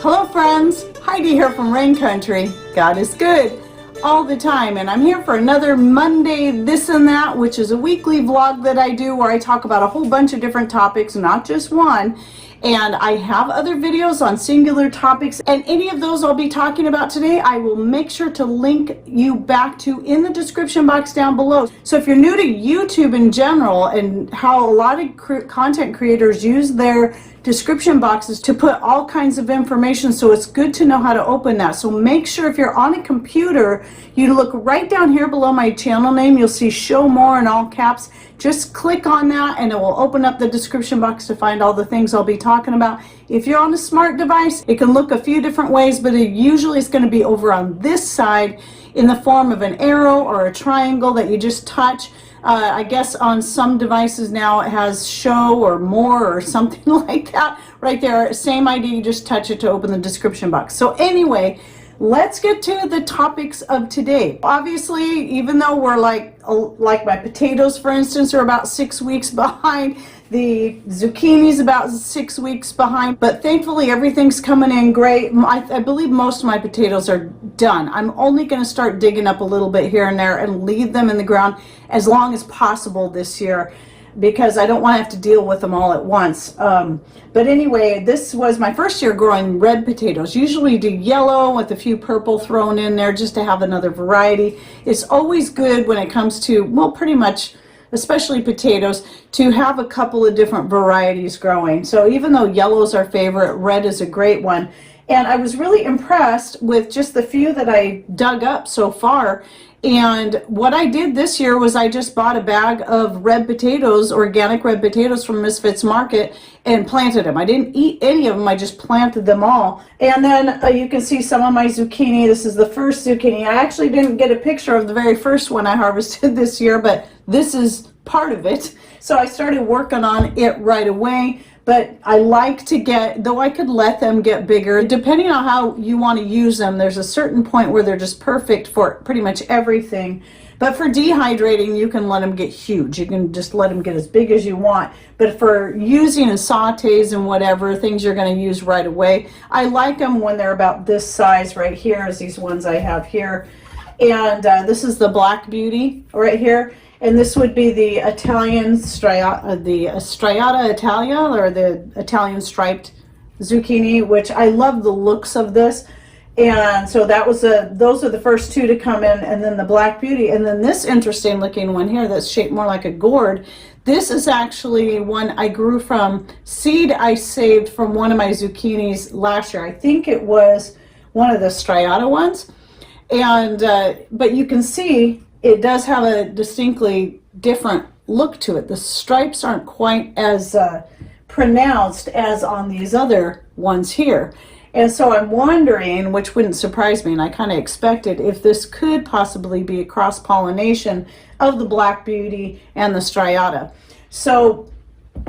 Hello friends, Heidi here from Rain Country. God is good all the time, and I'm here for another Monday This and That, which is a weekly vlog that I do where I talk about a whole bunch of different topics, not just one. And I have other videos on singular topics, and any of those I'll be talking about today, I will make sure to link you back to in the description box down below. So if you're new to YouTube in general and how a lot of content creators use their description boxes to put all kinds of information, so it's good to know how to open that. So make sure if you're on a computer, you look right down here below my channel name. You'll see show more in all caps. Just click on that and it will open up the description box to find all the things I'll be talking about. If you're on a smart device, it can look a few different ways, but it usually is going to be over on this side in the form of an arrow or a triangle that you just touch. I guess on some devices now it has show or more or something like that right there. Same idea, you just touch it to open the description box. So anyway, let's get to the topics of today. Obviously, even though we're like my potatoes, for instance, are about 6 weeks behind. The zucchini's about 6 weeks behind, but thankfully everything's coming in great. I believe most of my potatoes are done. I'm only going to start digging up a little bit here and there and leave them in the ground as long as possible this year, because I don't want to have to deal with them all at once. But anyway, this was my first year growing red potatoes. Usually do yellow with a few purple thrown in there just to have another variety. It's always good when it comes to, well, pretty much, especially potatoes, to have a couple of different varieties growing. So even though yellow's our favorite, red is a great one. And I was really impressed with just the few that I dug up so far. And what I did this year was I just bought a bag of red potatoes, organic red potatoes from Misfits Market, and planted them. I didn't eat any of them, I just planted them all. And then you can see some of my zucchini. This is the first zucchini. I actually didn't get a picture of the very first one I harvested this year, but this is part of it. So I started working on it right away. But I like to get, though I could let them get bigger, depending on how you want to use them, there's a certain point where they're just perfect for pretty much everything. But for dehydrating, you can let them get huge. You can just let them get as big as you want. But for using in sautés and whatever, things you're going to use right away, I like them when they're about this size right here, as these ones I have here. And this is the Black Beauty right here. And this would be the Italian striata Italia, or the Italian striped zucchini, which I love the looks of this. And so that was those are the first two to come in, and then the Black Beauty, and then this interesting looking one here that's shaped more like a gourd. This is actually one I grew from seed I saved from one of my zucchinis last year. I think it was one of the striata ones. And but you can see it does have a distinctly different look to it. The stripes aren't quite as pronounced as on these other ones here. And so I'm wondering, which wouldn't surprise me, and I kind of expected, if this could possibly be a cross-pollination of the Black Beauty and the striata. So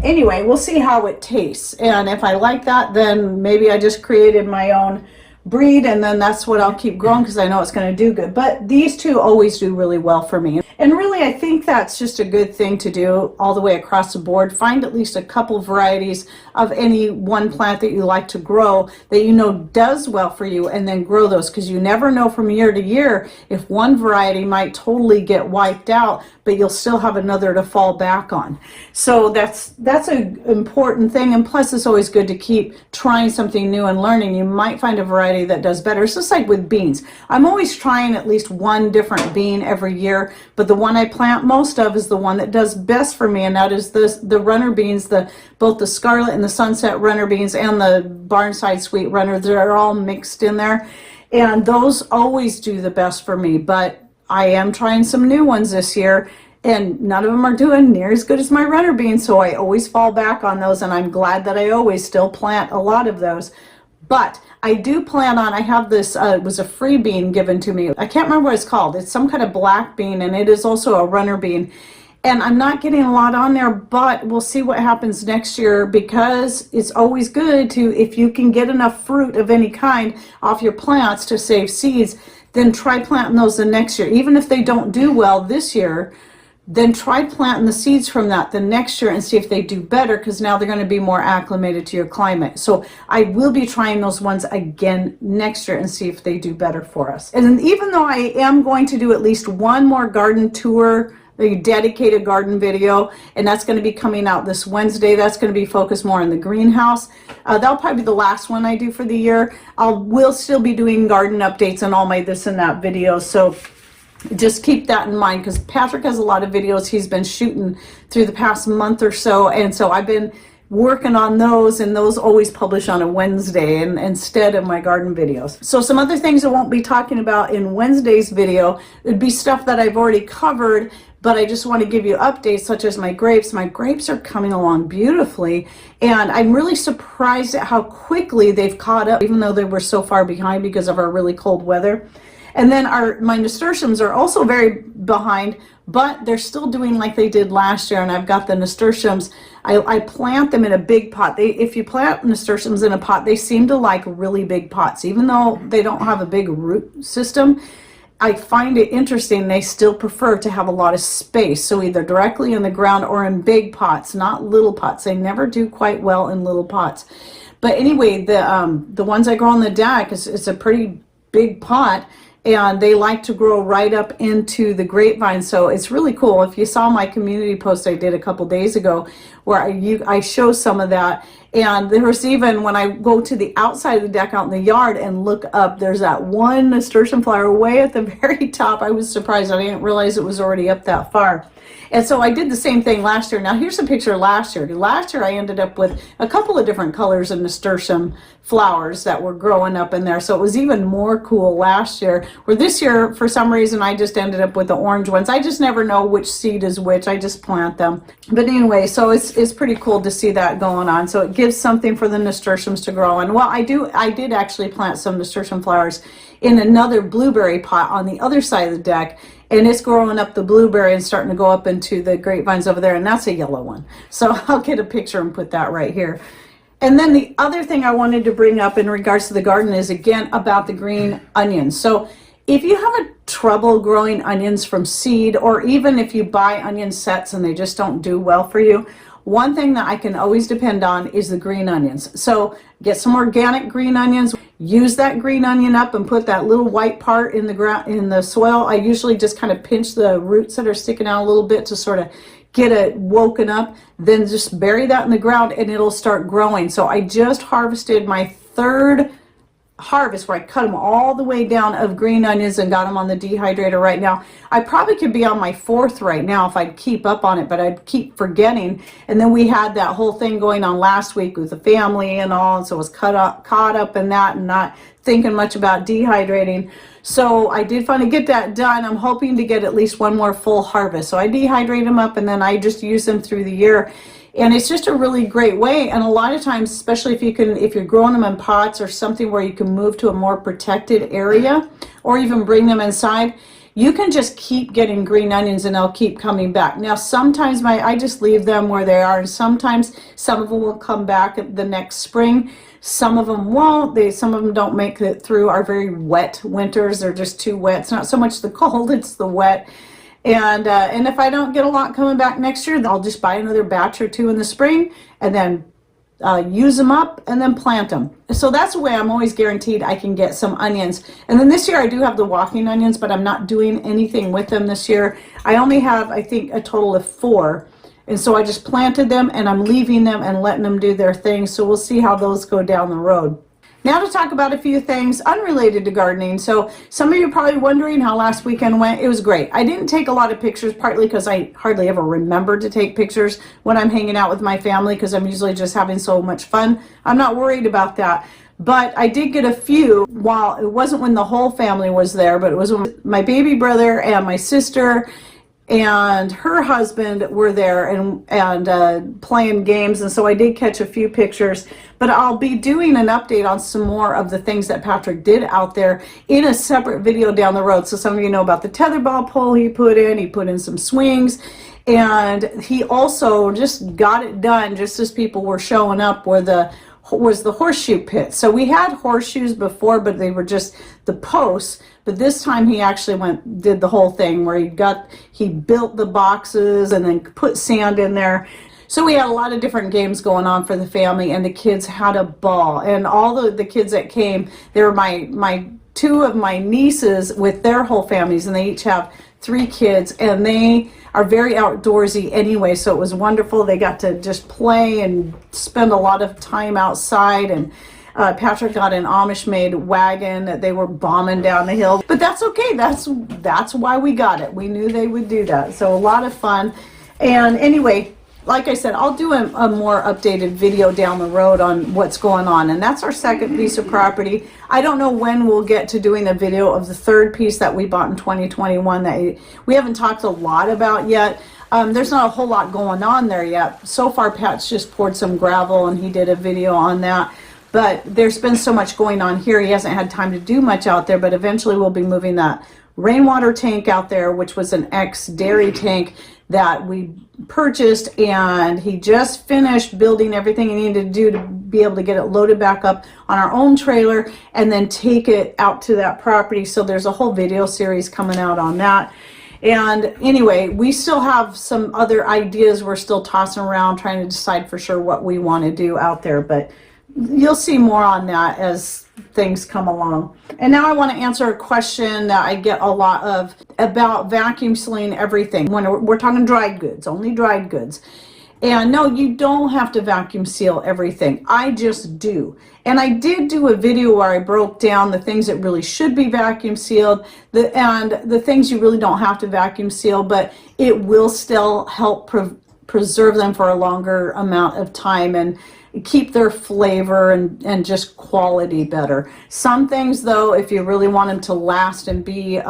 anyway, we'll see how it tastes. And if I like that, then maybe I just created my own breed, and then that's what I'll keep growing because I know it's going to do good. But these two always do really well for me, and really I think that's just a good thing to do all the way across the board. Find at least a couple varieties of any one plant that you like to grow that you know does well for you, and then grow those, because you never know from year to year if one variety might totally get wiped out, but you'll still have another to fall back on. So that's an important thing, and plus it's always good to keep trying something new and learning. You might find a variety that does better. It's just like with beans. I'm always trying at least one different bean every year, but the one I plant most of is the one that does best for me, and that is the runner beans, both the scarlet and the sunset runner beans and the barnside sweet runner. They're all mixed in there, and those always do the best for me. But I am trying some new ones this year, and none of them are doing near as good as my runner beans, so I always fall back on those, and I'm glad that I always still plant a lot of those. But I do plan on, I have this, it was a free bean given to me. I can't remember what it's called. It's some kind of black bean, and it is also a runner bean. And I'm not getting a lot on there, but we'll see what happens next year, because it's always good to, if you can get enough fruit of any kind off your plants to save seeds, then try planting those the next year. Even if they don't do well this year, then try planting the seeds from that the next year and see if they do better, because now they're going to be more acclimated to your climate. So I will be trying those ones again next year and see if they do better for us. And even though I am going to do at least one more garden tour, a dedicated garden video, and that's going to be coming out this Wednesday. That's going to be focused more on the greenhouse. That'll probably be the last one I do for the year. Will still be doing garden updates and all my this and that videos, so just keep that in mind, because Patrick has a lot of videos he's been shooting through the past month or so, and so I've been working on those, and those always publish on a Wednesday instead of my garden videos. So some other things I won't be talking about in Wednesday's video would be stuff that I've already covered, but I just want to give you updates, such as my grapes. My grapes are coming along beautifully, and I'm really surprised at how quickly they've caught up, even though they were so far behind because of our really cold weather. And then my nasturtiums are also very behind, but they're still doing like they did last year. And I've got the nasturtiums, I plant them in a big pot. If you plant nasturtiums in a pot, they seem to like really big pots. Even though they don't have a big root system, I find it interesting, they still prefer to have a lot of space. So either directly in the ground or in big pots, not little pots. They never do quite well in little pots. But anyway, the ones I grow on the deck, it's a pretty big pot, and they like to grow right up into the grapevine. So it's really cool. If you saw my community post I did a couple days ago where I show some of that, and there was even, when I go to the outside of the deck out in the yard and look up, there's that one nasturtium flower way at the very top. I was surprised. I didn't realize it was already up that far. And so I did the same thing last year. Now here's a picture last year. Last year I ended up with a couple of different colors of nasturtium flowers that were growing up in there. So it was even more cool last year. Where this year, for some reason, I just ended up with the orange ones. I just never know which seed is which. I just plant them. But anyway, so it's pretty cool to see that going on. So it gives something for the nasturtiums to grow in. Well, I did actually plant some nasturtium flowers in another blueberry pot on the other side of the deck, and it's growing up the blueberry and starting to go up into the grapevines over there, and that's a yellow one. So I'll get a picture and put that right here. And then the other thing I wanted to bring up in regards to the garden is, again, about the green onions. So if you have a trouble growing onions from seed, or even if you buy onion sets and they just don't do well for you, one thing that I can always depend on is the green onions. So get some organic green onions, use that green onion up and put that little white part in the ground, in the soil. I usually just kind of pinch the roots that are sticking out a little bit to sort of get it woken up, then just bury that in the ground and it'll start growing. So I just harvested my third harvest where I cut them all the way down of green onions and got them on the dehydrator right now. I probably could be on my fourth right now if I'd keep up on it, but I'd keep forgetting. And then we had that whole thing going on last week with the family and all, and so I was caught up in that and not thinking much about dehydrating. So I did finally get that done. I'm hoping to get at least one more full harvest. So I dehydrate them up and then I just use them through the year. And it's just a really great way. And a lot of times, especially if you're growing them in pots or something where you can move to a more protected area or even bring them inside, you can just keep getting green onions and they'll keep coming back. Now, sometimes I just leave them where they are, and sometimes some of them will come back the next spring. Some of them won't. Some of them don't make it through our very wet winters. They're just too wet. It's not so much the cold, it's the wet. And if I don't get a lot coming back next year, then I'll just buy another batch or two in the spring and then use them up and then plant them. So that's the way I'm always guaranteed I can get some onions. And then this year I do have the walking onions, but I'm not doing anything with them this year. I only have, I think, a total of 4. And so I just planted them and I'm leaving them and letting them do their thing. So we'll see how those go down the road. Now to talk about a few things unrelated to gardening. So some of you are probably wondering how last weekend went. It was great. I didn't take a lot of pictures, partly because I hardly ever remember to take pictures when I'm hanging out with my family because I'm usually just having so much fun. I'm not worried about that. But I did get a few. While it wasn't when the whole family was there, but it was when my baby brother and my sister and her husband were there and playing games, and so I did catch a few pictures. But I'll be doing an update on some more of the things that Patrick did out there in a separate video down the road. So some of you know about the tetherball pole he put in some swings, and he also just got it done just as people were showing up, where the was the horseshoe pit. So we had horseshoes before, but they were just the posts. But this time he actually did the whole thing where he built the boxes and then put sand in there. So we had a lot of different games going on for the family, and the kids had a ball. And all the kids that came, they were my two of my nieces with their whole families, and they each have 3 kids, and they are very outdoorsy anyway, so it was wonderful. They got to just play and spend a lot of time outside, and Patrick got an Amish-made wagon that they were bombing down the hill. But that's okay. That's why we got it. We knew they would do that. So a lot of fun. And anyway, like I said, I'll do a more updated video down the road on what's going on. And that's our second piece of property. I don't know when we'll get to doing a video of the third piece that we bought in 2021 that we haven't talked a lot about yet. There's not a whole lot going on there yet. So far, Pat's just poured some gravel and he did a video on that. But there's been so much going on here, he hasn't had time to do much out there, but eventually we'll be moving that rainwater tank out there, which was an ex-dairy tank that we purchased, and he just finished building everything he needed to do to be able to get it loaded back up on our own trailer and then take it out to that property. So there's a whole video series coming out on that. And anyway, we still have some other ideas we're still tossing around trying to decide for sure what we want to do out there, but you'll see more on that as things come along. And now I want to answer a question that I get a lot of about vacuum sealing everything. When we're talking dried goods, only dried goods. And no, you don't have to vacuum seal everything. I just do. And I did do a video where I broke down the things that really should be vacuum sealed and the things you really don't have to vacuum seal, but it will still help preserve them for a longer amount of time and keep their flavor and just quality better. Some things though, if you really want them to last and be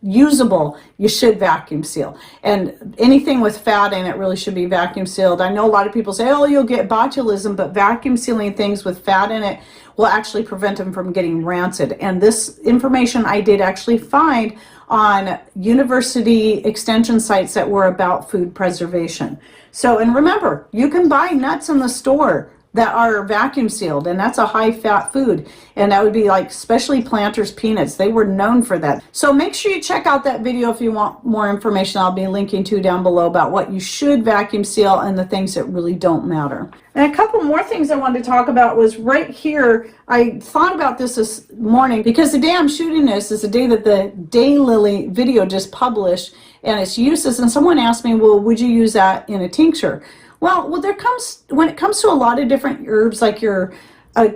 usable, you should vacuum seal. And anything with fat in it really should be vacuum sealed. I know a lot of people say, oh, you'll get botulism, but vacuum sealing things with fat in it will actually prevent them from getting rancid. And this information I did actually find on university extension sites that were about food preservation. So, and remember, you can buy nuts in the store that are vacuum sealed, and that's a high fat food, and that would be like especially Planters peanuts. They were known for that. So make sure you check out that video if you want more information. I'll be linking to down below about what you should vacuum seal and the ththings that really don't matter. And a couple more things I wanted to talk about was right here. I thought about this morning because the day I'm shooting this is the day that the daylily video just published and its uses, and someone asked me, well, would you use that in a tincture? Well, when it comes to a lot of different herbs like your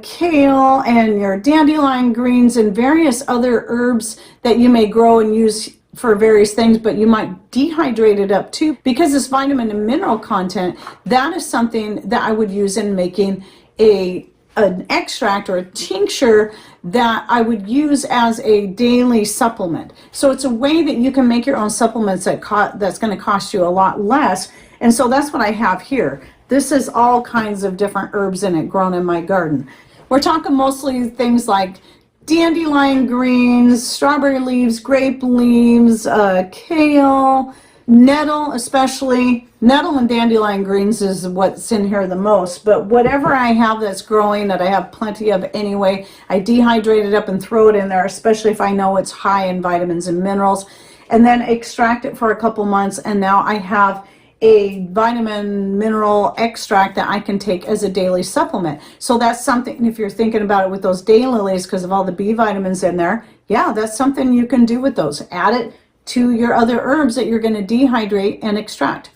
kale and your dandelion greens and various other herbs that you may grow and use for various things, but you might dehydrate it up too, because this vitamin and mineral content, that is something that I would use in making an extract or a tincture that I would use as a daily supplement. So it's a way that you can make your own supplements that's going to cost you a lot less. And so that's what I have here. This is all kinds of different herbs in it grown in my garden. We're talking mostly things like dandelion greens, strawberry leaves, grape leaves, kale, nettle, especially. Nettle and dandelion greens is what's in here the most, but whatever I have that's growing that I have plenty of anyway, I dehydrate it up and throw it in there, especially if I know it's high in vitamins and minerals, and then extract it for a couple months, and now I have a vitamin mineral extract that I can take as a daily supplement. So that's something, if you're thinking about it with those daylilies because of all the B vitamins in there, yeah, that's something you can do with those. Add it to your other herbs that you're going to dehydrate and extract.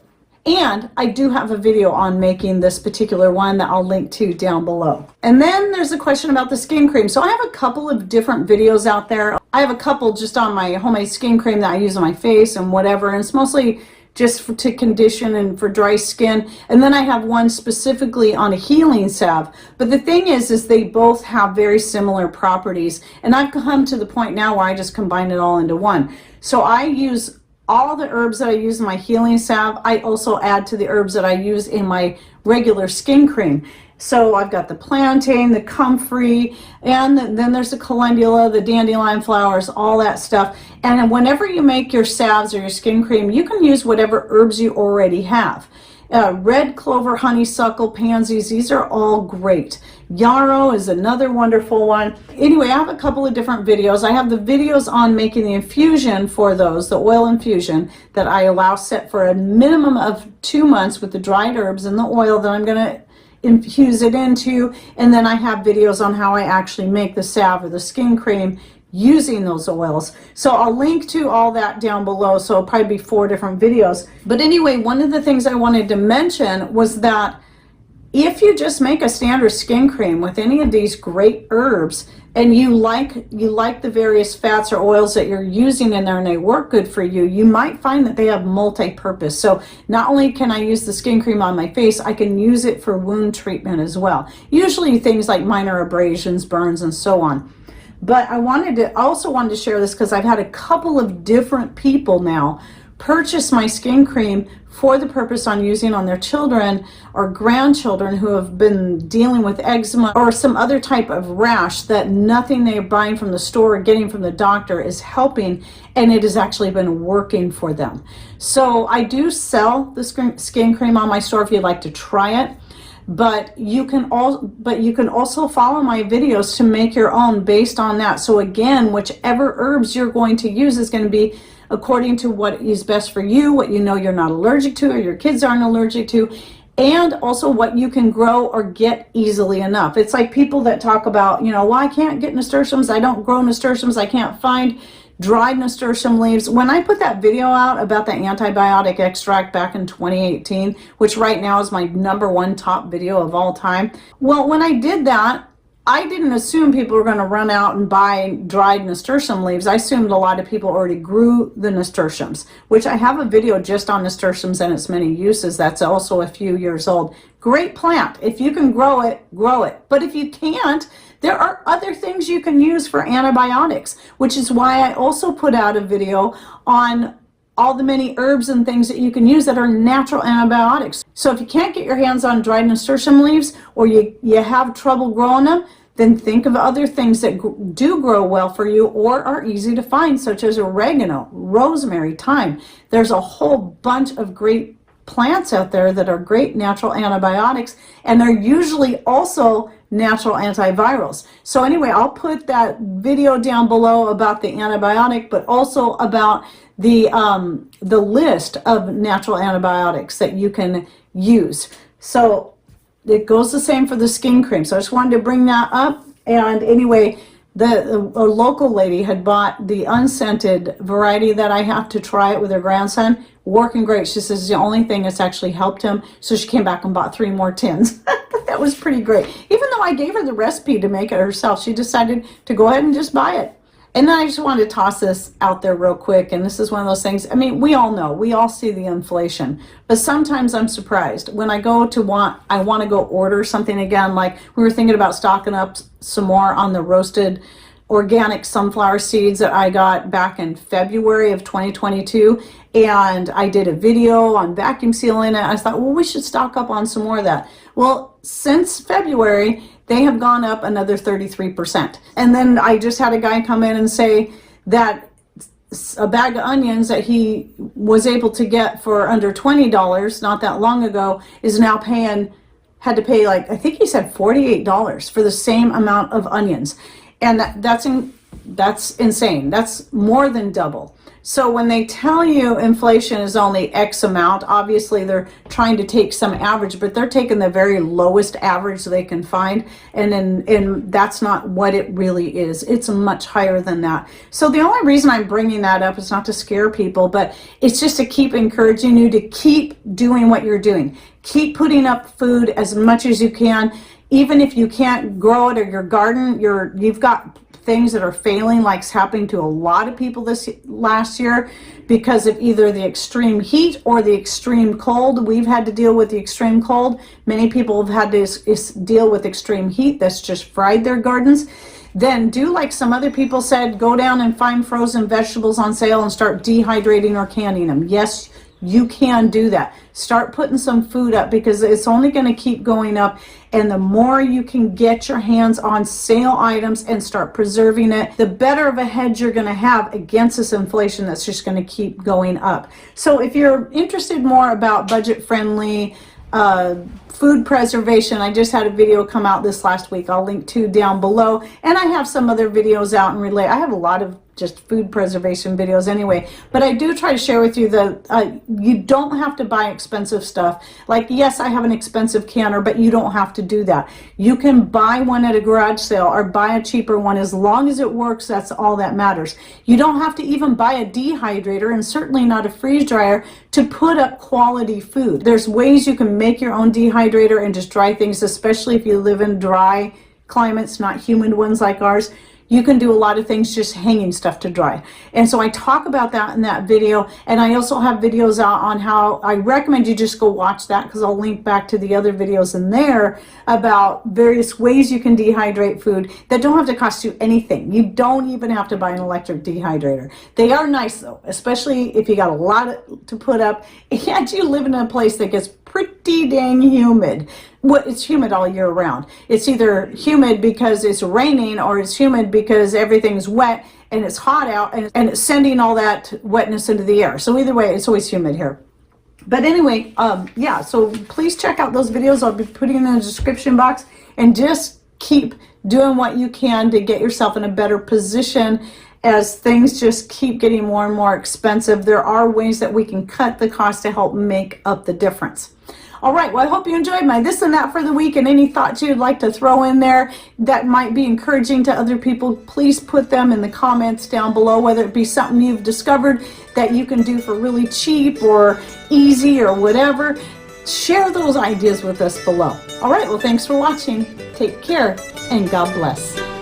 And I do have a video on making this particular one that I'll link to down below. And then there's a question about the skin cream. So I have a couple of different videos out there. I have a couple just on my homemade skin cream that I use on my face and whatever, and it's mostly just to condition and for dry skin. And then I have one specifically on a healing salve. But the thing is they both have very similar properties. And I've come to the point now where I just combine it all into one. So I use all the herbs that I use in my healing salve. I also add to the herbs that I use in my regular skin cream. So I've got the plantain, the comfrey, and then there's the calendula, the dandelion flowers, all that stuff. And whenever you make your salves or your skin cream, you can use whatever herbs you already have. Red clover, honeysuckle, pansies, these are all great. Yarrow is another wonderful one. Anyway, I have a couple of different videos. I have the videos on making the infusion for those, the oil infusion that I allow set for a minimum of 2 months with the dried herbs and the oil that I'm going to infuse it into. And then I have videos on how I actually make the salve or the skin cream using those oils. So I'll link to all that down below, so it'll probably be 4 different videos. But anyway, one of the things I wanted to mention was that if you just make a standard skin cream with any of these great herbs, and you like the various fats or oils that you're using in there and they work good for you, you might find that they have multi-purpose. So not only can I use the skin cream on my face, I can use it for wound treatment as well. Usually things like minor abrasions, burns, and so on. But I also wanted to share this because I've had a couple of different people now purchase my skin cream for the purpose on using on their children or grandchildren who have been dealing with eczema or some other type of rash that nothing they're buying from the store or getting from the doctor is helping, and it has actually been working for them. So I do sell the skin cream on my store if you'd like to try it. But you can also follow my videos to make your own based on that. So again, whichever herbs you're going to use is going to be according to what is best for you, what you know you're not allergic to or your kids aren't allergic to, and also what you can grow or get easily enough. It's like people that talk about, well, I can't get nasturtiums, I don't grow nasturtiums, I can't find dried nasturtium leaves. When I put that video out about the antibiotic extract back in 2018, which right now is my #1 top video of all time, well, when I did that, I didn't assume people were going to run out and buy dried nasturtium leaves. I assumed a lot of people already grew the nasturtiums, which I have a video just on nasturtiums and its many uses. That's also a few years old. Great plant. If you can grow it, grow it. But if you can't, there are other things you can use for antibiotics, which is why I also put out a video on all the many herbs and things that you can use that are natural antibiotics. So if you can't get your hands on dried nasturtium leaves, or you have trouble growing them, then think of other things that do grow well for you or are easy to find, such as oregano, rosemary, thyme. There's a whole bunch of great plants out there that are great natural antibiotics, and they're usually also natural antivirals. So anyway, I'll put that video down below about the antibiotic, but also about the list of natural antibiotics that you can use. So it goes the same for the skin cream. So I just wanted to bring that up. And anyway, a local lady had bought the unscented variety that I have to try it with her grandson. Working great. She says the only thing that's actually helped him. So she came back and bought 3 more tins. That was pretty great. Even though I gave her the recipe to make it herself, she decided to go ahead and just buy it. And then I just wanted to toss this out there real quick. And this is one of those things, I mean, we all know, we all see the inflation, but sometimes I'm surprised when I want to go order something again. Like we were thinking about stocking up some more on the roasted organic sunflower seeds that I got back in February of 2022. And I did a video on vacuum sealing it. I thought, well, we should stock up on some more of that. Well, since February, they have gone up another 33%. And then I just had a guy come in and say that a bag of onions that he was able to get for under $20 not that long ago is now had to pay, like, I think he said $48 for the same amount of onions. And that's insane. That's more than double. So when they tell you inflation is only X amount, obviously they're trying to take some average, but they're taking the very lowest average they can find, and that's not what it really is. It's much higher than that. So the only reason I'm bringing that up is not to scare people, but it's just to keep encouraging you to keep doing what you're doing. Keep putting up food as much as you can. Even if you can't grow it or your garden, you've got things that are failing, like's happening to a lot of people this last year because of either the extreme heat or the extreme cold. We've had to deal with the extreme cold. Many people have had to deal with extreme heat that's just fried their gardens. Then do like some other people said, go down and find frozen vegetables on sale and start dehydrating or canning them. Yes, you can do that. Start putting some food up because it's only going to keep going up. And the more you can get your hands on sale items and start preserving it, the better of a hedge you're going to have against this inflation that's just going to keep going up. So if you're interested more about budget-friendly food preservation, I just had a video come out this last week. I'll link to down below. And I have some other videos out and relate. I have a lot of just food preservation videos anyway, but I do try to share with you that you don't have to buy expensive stuff. Like, yes, I have an expensive canner, but you don't have to do that. You can buy one at a garage sale or buy a cheaper one. As long as it works, that's all that matters. You don't have to even buy a dehydrator, and certainly not a freeze dryer, to put up quality food. There's ways you can make your own dehydrator and just dry things, especially if you live in dry climates, not humid ones like ours. You can do a lot of things just hanging stuff to dry. And so I talk about that in that video. And I also have videos out on how I recommend you just go watch that, because I'll link back to the other videos in there about various ways you can dehydrate food that don't have to cost you anything. You don't even have to buy an electric dehydrator. They are nice though, especially if you got a lot to put up and you live in a place that gets pretty dang humid. It's humid all year round. It's either humid because it's raining, or it's humid because everything's wet and it's hot out and it's sending all that wetness into the air. So either way, it's always humid here. But anyway, yeah, so please check out those videos. I'll be putting in the description box, and just keep doing what you can to get yourself in a better position as things just keep getting more and more expensive. There are ways that we can cut the cost to help make up the difference. All right, well, I hope you enjoyed my this and that for the week, and any thoughts you'd like to throw in there that might be encouraging to other people, please put them in the comments down below, whether it be something you've discovered that you can do for really cheap or easy or whatever. Share those ideas with us below. All right, well, thanks for watching. Take care, and God bless.